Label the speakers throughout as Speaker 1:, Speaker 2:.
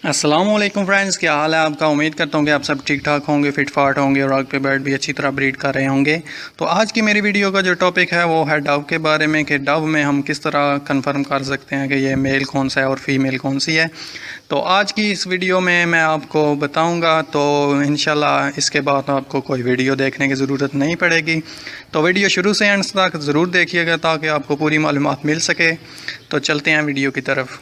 Speaker 1: अस्सलामुअलैकुम फ्रेंड्स, क्या हाल है आपका। उम्मीद करता हूँ कि आप सब ठीक ठाक होंगे, फिट फाट होंगे और आग पे बैठ भी अच्छी तरह ब्रीड कर रहे होंगे। तो आज की मेरी वीडियो का जो टॉपिक है वो है डव के बारे में कि डव में हम किस तरह कंफर्म कर सकते हैं कि ये मेल कौन सा है और फीमेल कौन सी है। तो आज की इस वीडियो में मैं आपको बताऊँगा, तो इंशाल्लाह इसके बाद आपको कोई वीडियो देखने की ज़रूरत नहीं पड़ेगी। तो वीडियो शुरू से एंड तक ज़रूर देखिएगा ताकि आपको पूरी मालूमात मिल सके। तो चलते हैं वीडियो की तरफ।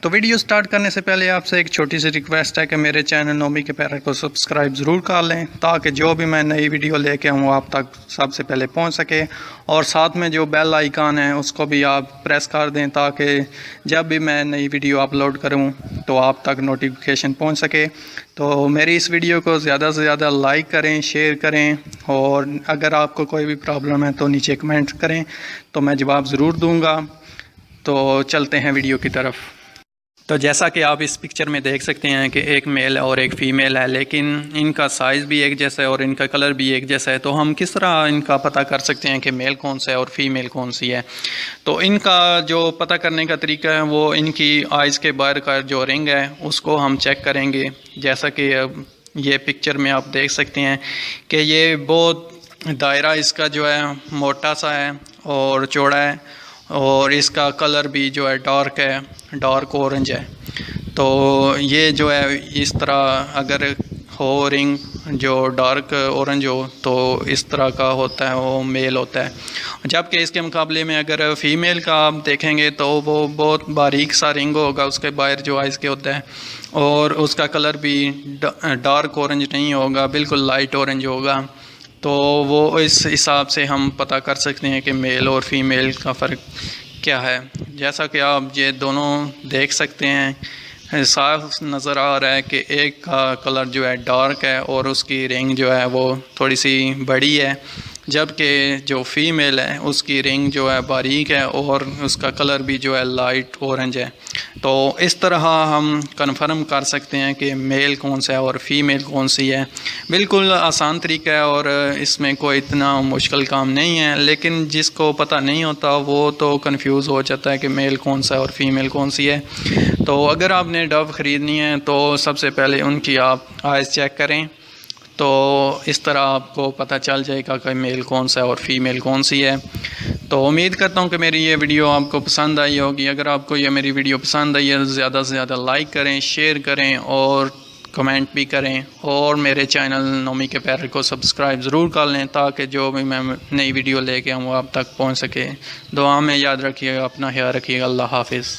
Speaker 1: तो वीडियो स्टार्ट करने से पहले आपसे एक छोटी सी रिक्वेस्ट है कि मेरे चैनल नोमी के पैरट को सब्सक्राइब ज़रूर कर लें ताकि जो भी मैं नई वीडियो लेके आऊँ आप तक सबसे पहले पहुँच सके। और साथ में जो बेल आइकन है उसको भी आप प्रेस कर दें ताकि जब भी मैं नई वीडियो अपलोड करूँ तो आप तक नोटिफिकेशन पहुँच सके। तो मेरी इस वीडियो को ज़्यादा से ज़्यादा लाइक करें, शेयर करें, और अगर आपको कोई भी प्रॉब्लम है तो नीचे कमेंट करें तो मैं जवाब ज़रूर दूँगा। तो चलते हैं वीडियो की तरफ। तो जैसा कि आप इस पिक्चर में देख सकते हैं कि एक मेल और एक फ़ीमेल है, लेकिन इनका साइज़ भी एक जैसा है और इनका कलर भी एक जैसा है। तो हम किस तरह इनका पता कर सकते हैं कि मेल कौन सा है और फीमेल कौन सी है। तो इनका जो पता करने का तरीका है वो इनकी आइज़ के बाहर का जो रिंग है उसको हम चेक करेंगे। जैसा कि अब ये पिक्चर में आप देख सकते हैं कि ये बहुत दायरा इसका जो है मोटा सा है और चौड़ा है, और इसका कलर भी जो है डार्क ऑरेंज है। तो ये जो है इस तरह अगर हो रिंग जो डार्क ऑरेंज हो तो इस तरह का होता है, वो मेल होता है। जबकि इसके मुकाबले में अगर फ़ीमेल का आप देखेंगे तो वो बहुत बारीक सा रिंग होगा उसके बाहर जो आइज़ के होता है, और उसका कलर भी डार्क ऑरेंज नहीं होगा, बिल्कुल लाइट ऑरेंज होगा। तो वो इस हिसाब से हम पता कर सकते हैं कि मेल और फीमेल का फ़र्क क्या है। जैसा कि आप ये दोनों देख सकते हैं, साफ नज़र आ रहा है कि एक का कलर जो है डार्क है और उसकी रिंग जो है वो थोड़ी सी बड़ी है, जबकि जो फीमेल है उसकी रिंग जो है बारीक है और उसका कलर भी जो है लाइट ऑरेंज है। तो इस तरह हम कंफर्म कर सकते हैं कि मेल कौन सा है और फीमेल कौन सी है। बिल्कुल आसान तरीका है और इसमें कोई इतना मुश्किल काम नहीं है, लेकिन जिसको पता नहीं होता वो तो कंफ्यूज हो जाता है कि मेल कौन सा है और फीमेल कौन सी है। तो अगर आपने डव ख़रीदनी है तो सबसे पहले उनकी आप आइज़ चेक करें, तो इस तरह आपको पता चल जाएगा कि मेल कौन सा है और फीमेल कौन सी है। तो उम्मीद करता हूँ कि मेरी ये वीडियो आपको पसंद आई होगी। अगर आपको ये मेरी वीडियो पसंद आई है तो ज़्यादा से ज़्यादा लाइक करें, शेयर करें और कमेंट भी करें, और मेरे चैनल नोमी के पैरट को सब्सक्राइब ज़रूर कर लें ताकि जो भी मैं नई वीडियो लेके आऊँ वो आप तक पहुँच सके। दुआ में याद रखिएगा, अपना ख्याल रखिएगा। अल्लाह हाफिज़।